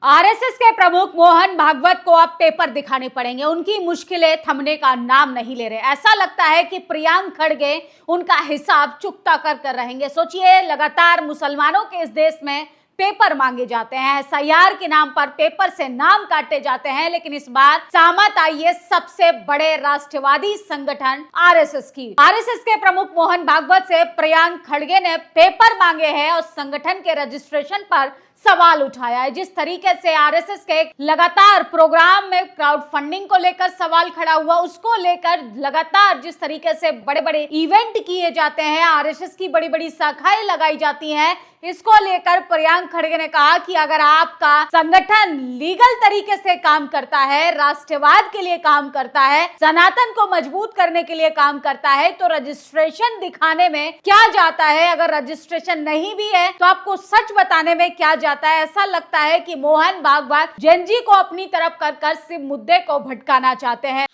RSS के प्रमुख मोहन भागवत को अब पेपर दिखाने पड़ेंगे। उनकी मुश्किलें थमने का नाम नहीं ले रहे। ऐसा लगता है कि प्रियंक खड़गे उनका हिसाब चुकता कर रहेंगे। सोचिए, लगातार मुसलमानों के इस देश में पेपर मांगे जाते हैं, एसआईआर के नाम पर पेपर से नाम काटे जाते हैं, लेकिन इस बार सहमत आई है सबसे बड़े राष्ट्रवादी संगठन आरएसएस की। आरएसएस के प्रमुख मोहन भागवत से प्रियंक खड़गे ने पेपर मांगे हैं और संगठन के रजिस्ट्रेशन पर सवाल उठाया है। जिस तरीके से आरएसएस के लगातार प्रोग्राम में क्राउड फंडिंग को लेकर सवाल खड़ा हुआ, उसको लेकर लगातार जिस तरीके से बड़े बड़े इवेंट किए जाते हैं, आरएसएस की बड़ी बड़ी शाखाएं लगाई जाती हैं, इसको लेकर प्रियंक खड़गे ने कहा कि अगर आपका संगठन लीगल तरीके से काम करता है, राष्ट्रवाद के लिए काम करता है, सनातन को मजबूत करने के लिए काम करता है, तो रजिस्ट्रेशन दिखाने में क्या जाता है। अगर रजिस्ट्रेशन नहीं भी है तो आपको सच बताने में क्या जाता है। ऐसा लगता है कि मोहन भागवत जेनजी को अपनी तरफ कर सिर्फ मुद्दे को भटकाना चाहते हैं।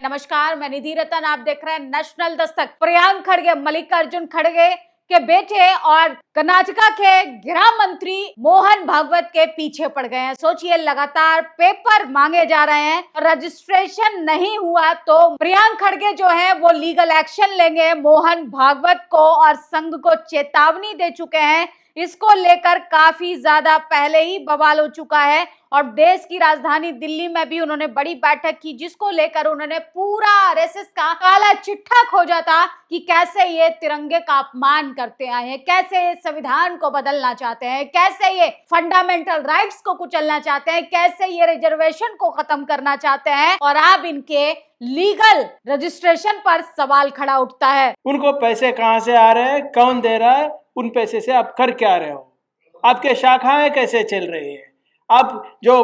नमस्कार, मैं निधि रतन, आप देख रहे हैं नेशनल दस्तक। प्रियंक खड़गे मल्लिकार्जुन खड़गे के बेटे और कर्नाटका के गृह मंत्री मोहन भागवत के पीछे पड़ गए हैं। सोचिए, लगातार पेपर मांगे जा रहे हैं, रजिस्ट्रेशन नहीं हुआ तो प्रियंक खड़गे जो है वो लीगल एक्शन लेंगे। मोहन भागवत को और संघ को चेतावनी दे चुके हैं। इसको लेकर काफी ज्यादा पहले ही बवाल हो चुका है और देश की राजधानी दिल्ली में भी उन्होंने बड़ी बैठक की, जिसको लेकर उन्होंने पूरा आरएसएस का काला चिट्ठा खोजा था कि कैसे ये तिरंगे का अपमान करते आए हैं, कैसे ये संविधान को बदलना चाहते हैं, कैसे ये फंडामेंटल राइट्स को कुचलना चाहते हैं, कैसे ये रिजर्वेशन को खत्म करना चाहते हैं। और अब इनके लीगल रजिस्ट्रेशन पर सवाल खड़ा उठता है। उनको पैसे कहां से आ रहे हैं, कौन दे रहा है, उन पैसे से आप कर क्या रहे हो, आपके शाखाएं कैसे चल रही है, आप जो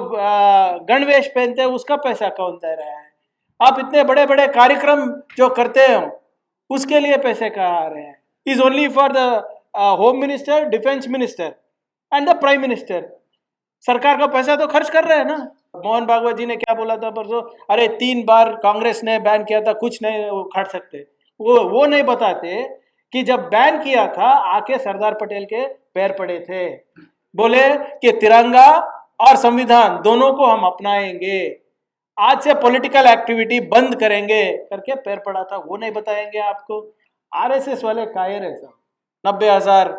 गणवेश पहनते हैं उसका पैसा कौन दे रहा है, आप इतने बड़े बड़े कार्यक्रम जो करते हो उसके लिए पैसे कहाँ आ रहे हैं। Is only for the home minister, defence minister and the prime minister. सरकार का पैसा तो खर्च कर रहे हैं ना। मोहन भागवत जी ने क्या बोला था परसों, अरे 3 बार कांग्रेस ने बैन किया था, कुछ नहीं उखाड़ सकते। वो नहीं बताते कि जब बैन किया था आके सरदार पटेल के पैर पड़े थे, बोले कि तिरंगा और संविधान दोनों को हम अपनाएंगे, आज से पॉलिटिकल एक्टिविटी बंद करेंगे करके पैर पड़ा था। वो नहीं बताएंगे आपको। आरएसएस वाले कायर है सब। 90,000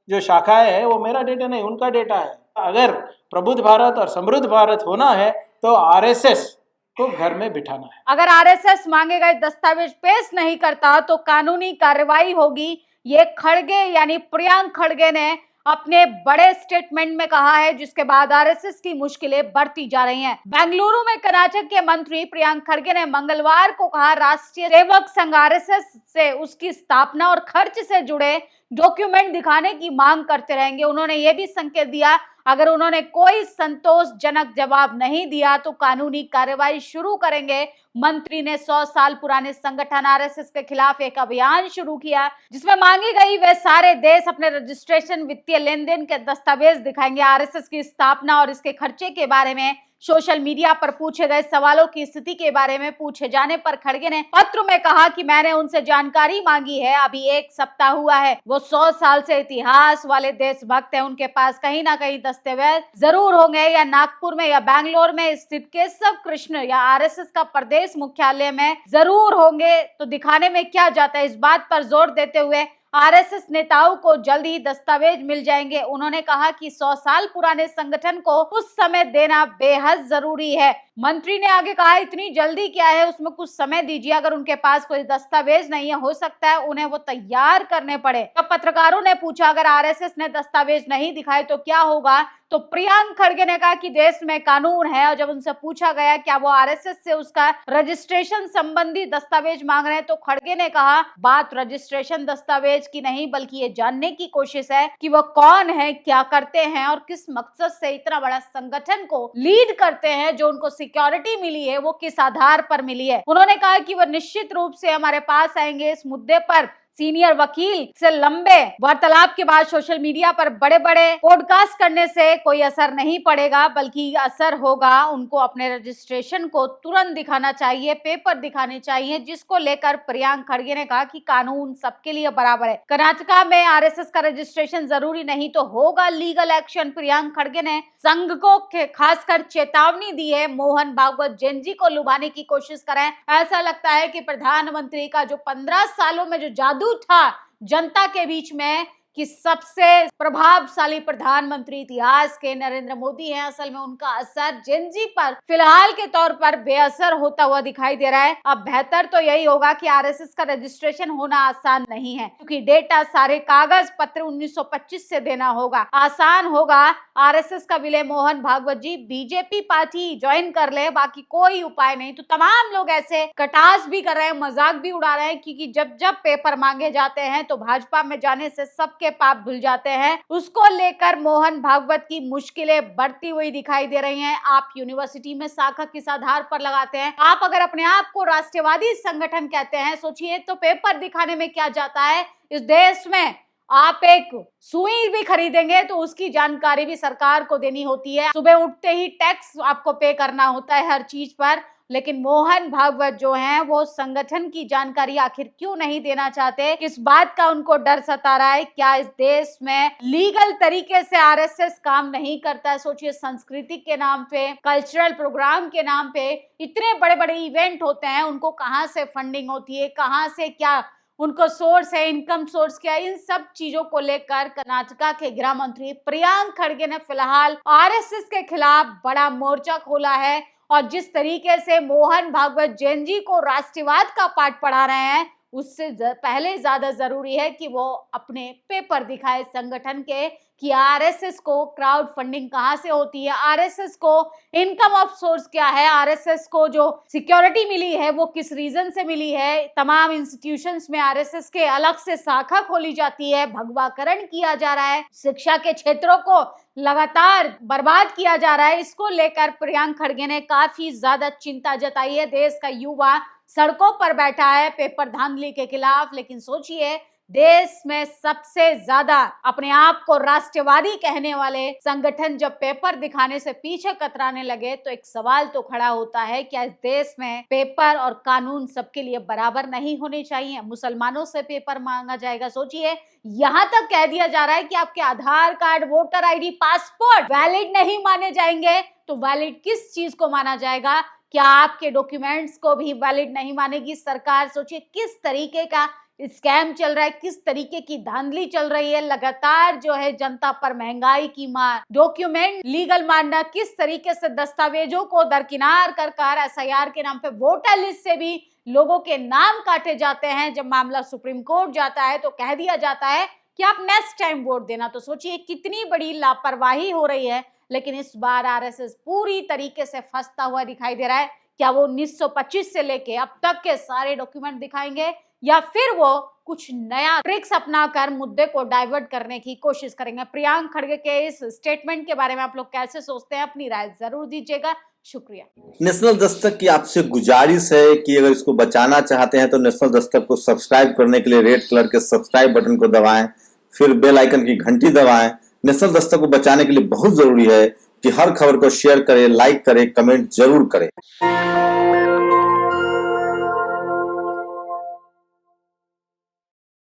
जो शाखाएं है वो मेरा डेटा नहीं, उनका डेटा है। अगर प्रबुद्ध भारत और समृद्ध भारत होना है तो आरएसएस को घर में बिठाना है। अगर आरएसएस मांगे गए दस्तावेज पेश नहीं करता तो कानूनी कार्रवाई होगी। ये खड़गे यानी प्रियंक खड़गे ने अपने बड़े स्टेटमेंट में कहा है, जिसके बाद आरएसएस की मुश्किलें बढ़ती जा रही हैं। बेंगलुरु में कर्नाटक के मंत्री प्रियंक खड़गे ने मंगलवार को कहा, राष्ट्रीय सेवक संघ आरएसएस से उसकी स्थापना और खर्च से जुड़े डॉक्यूमेंट दिखाने की मांग करते रहेंगे। उन्होंने ये भी संकेत दिया, अगर उन्होंने कोई संतोषजनक जवाब नहीं दिया तो कानूनी कार्रवाई शुरू करेंगे। मंत्री ने 100 साल पुराने संगठन आरएसएस के खिलाफ एक अभियान शुरू किया, जिसमें मांगी गई वे सारे देश अपने रजिस्ट्रेशन, वित्तीय लेन देन के दस्तावेज दिखाएंगे। आरएसएस की स्थापना और इसके खर्चे के बारे में सोशल मीडिया पर पूछे गए सवालों की स्थिति के बारे में पूछे जाने पर खड़गे ने पत्र में कहा कि मैंने उनसे जानकारी मांगी है, अभी 1 सप्ताह हुआ है। वो 100 साल से इतिहास वाले देशभक्त हैं, उनके पास कहीं ना कहीं दस्तावेज जरूर होंगे, या नागपुर में या बैंगलोर में स्थित केशव कृष्ण या आरएसएस का प्रदेश मुख्यालय में जरूर होंगे, तो दिखाने में क्या जाता है। इस बात पर जोर देते हुए आरएसएस नेताओं को जल्द ही दस्तावेज मिल जाएंगे। उन्होंने कहा कि 100 साल पुराने संगठन को कुछ समय देना बेहद जरूरी है। मंत्री ने आगे कहा, इतनी जल्दी क्या है, उसमें कुछ समय दीजिए। अगर उनके पास कोई दस्तावेज नहीं है, हो सकता है उन्हें वो तैयार करने पड़े। तब पत्रकारों ने पूछा, अगर आरएसएस ने दस्तावेज नहीं दिखाए तो क्या होगा। तो प्रियंक खड़गे ने कहा कि देश में कानून है, और जब उनसे पूछा गया क्या वो आरएसएस से उसका रजिस्ट्रेशन संबंधी दस्तावेज मांग रहे हैं, तो खड़गे ने कहा, बात रजिस्ट्रेशन दस्तावेज की नहीं, बल्कि ये जानने की कोशिश है कि वो कौन है, क्या करते हैं और किस मकसद से इतना बड़ा संगठन को लीड करते हैं। जो उनको सिक्योरिटी मिली है वो किस आधार पर मिली है। उन्होंने कहा कि वो निश्चित रूप से हमारे पास आएंगे, इस मुद्दे पर सीनियर वकील से लंबे वार्तालाप के बाद सोशल मीडिया पर बड़े बड़े पॉडकास्ट करने से कोई असर नहीं पड़ेगा, बल्कि असर होगा उनको अपने रजिस्ट्रेशन को तुरंत दिखाना चाहिए, पेपर दिखाने चाहिए, जिसको लेकर प्रियांक खड़गे ने कहा कि कानून सबके लिए बराबर है। कर्नाटका में आरएसएस का रजिस्ट्रेशन जरूरी नहीं तो होगा लीगल एक्शन। प्रियांक खड़गे ने संघ को खासकर चेतावनी दी है, मोहन भागवत जेनजी को लुभाने की कोशिश करें। ऐसा लगता है कि प्रधानमंत्री का जो 15 सालों में जो जादू था जनता के बीच में कि सबसे प्रभावशाली प्रधानमंत्री इतिहास के नरेंद्र मोदी हैं, असल में उनका असर जेनजी पर फिलहाल के तौर पर बेअसर होता हुआ दिखाई दे रहा है। अब बेहतर तो यही होगा कि आरएसएस का रजिस्ट्रेशन होना आसान नहीं है, क्योंकि डेटा सारे कागज पत्र 1925 से देना होगा। आसान होगा आरएसएस का विलय मोहन भागवत जी बीजेपी पार्टी ज्वाइन कर ले, बाकी कोई उपाय नहीं। तो तमाम लोग ऐसे कटास भी कर रहे हैं, मजाक भी उड़ा रहे हैं, क्योंकि जब जब पेपर मांगे जाते हैं तो भाजपा में जाने से सबके पाप भूल जाते हैं। उसको लेकर मोहन भागवत की मुश्किलें बढ़ती हुई दिखाई दे रही हैं। आप यूनिवर्सिटी में शाखा किस आधार पर लगाते हैं? आप अगर अपने आप को राष्ट्रवादी संगठन कहते हैं, सोचिए तो पेपर दिखाने में क्या जाता है। इस देश में आप एक सुई भी खरीदेंगे तो उसकी जानकारी भी सरकार को देनी होती है। सुबह उठते ही टैक्स आपको पे करना होता है हर चीज पर, लेकिन मोहन भागवत जो हैं वो संगठन की जानकारी आखिर क्यों नहीं देना चाहते? किस बात का उनको डर सता रहा है? क्या इस देश में लीगल तरीके से आरएसएस काम नहीं करता है? सोचिए, संस्कृति के नाम पे, कल्चरल प्रोग्राम के नाम पे इतने बड़े बड़े इवेंट होते हैं, उनको कहाँ से फंडिंग होती है, कहाँ से क्या उनको सोर्स है, इनकम सोर्स क्या है? इन सब चीजों को लेकर कर्नाटका के गृह मंत्री प्रियांक खड़गे ने फिलहाल आरएसएस के खिलाफ बड़ा मोर्चा खोला है। और जिस तरीके से मोहन भागवत जेनजी को राष्ट्रवाद का पाठ पढ़ा रहे हैं, उससे पहले ज्यादा जरूरी है कि वो अपने पेपर दिखाए संगठन के कि आरएसएस को क्राउड फंडिंग कहाँ से होती है, आरएसएस को इनकम ऑफ सोर्स क्या है, आरएसएस को जो सिक्योरिटी मिली है वो किस रीजन से मिली है। तमाम इंस्टीट्यूशंस में आरएसएस के अलग से शाखा खोली जाती है, भगवाकरण किया जा रहा है, शिक्षा के क्षेत्रों को लगातार बर्बाद किया जा रहा है। इसको लेकर प्रियांक खड़गे ने काफी ज्यादा चिंता जताई है। देश का युवा सड़कों पर बैठा है पेपर धांधली के खिलाफ, लेकिन सोचिए देश में सबसे ज्यादा अपने आप को राष्ट्रवादी कहने वाले संगठन जब पेपर दिखाने से पीछे कतराने लगे तो एक सवाल तो खड़ा होता है, क्या इस देश में पेपर और कानून सबके लिए बराबर नहीं होने चाहिए? मुसलमानों से पेपर मांगा जाएगा। सोचिए, यहाँ तक कह दिया जा रहा है कि आपके Aadhaar card, voter ID, passport valid नहीं माने जाएंगे, तो वैलिड किस चीज को माना जाएगा? क्या आपके डॉक्यूमेंट्स को भी वैलिड नहीं मानेगी सरकार? सोचिए किस तरीके का स्कैम चल रहा है, किस तरीके की धांधली चल रही है। लगातार जो है जनता पर महंगाई की मार, डॉक्यूमेंट लीगल मानना, किस तरीके से दस्तावेजों को दरकिनार कर एसआईआर के नाम पे वोटर लिस्ट से भी लोगों के नाम काटे जाते हैं। जब मामला सुप्रीम कोर्ट जाता है तो कह दिया जाता है कि आप नेक्स्ट टाइम वोट देना। तो सोचिए कितनी बड़ी लापरवाही हो रही है। लेकिन इस बार आरएसएस पूरी तरीके से फंसता हुआ दिखाई दे रहा है। क्या वो 1925 से लेके अब तक के सारे डॉक्यूमेंट दिखाएंगे, या फिर वो कुछ नया ट्रिक्स अपनाकर मुद्दे को डाइवर्ट करने की कोशिश करेंगे? प्रियांक खड़गे के इस स्टेटमेंट के बारे में आप लोग कैसे सोचते हैं? अपनी राय जरूर दीजिएगा। शुक्रिया। नेशनल दस्तक की आपसे गुजारिश है कि अगर इसको बचाना चाहते हैं तो नेशनल दस्तक को सब्सक्राइब करने के लिए रेड कलर के सब्सक्राइब बटन को दबाएं, फिर बेल आइकन की घंटी दबाएं। नेशनल दस्तक को बचाने के लिए बहुत जरूरी है कि हर खबर को शेयर करें, लाइक करें, कमेंट जरूर करें।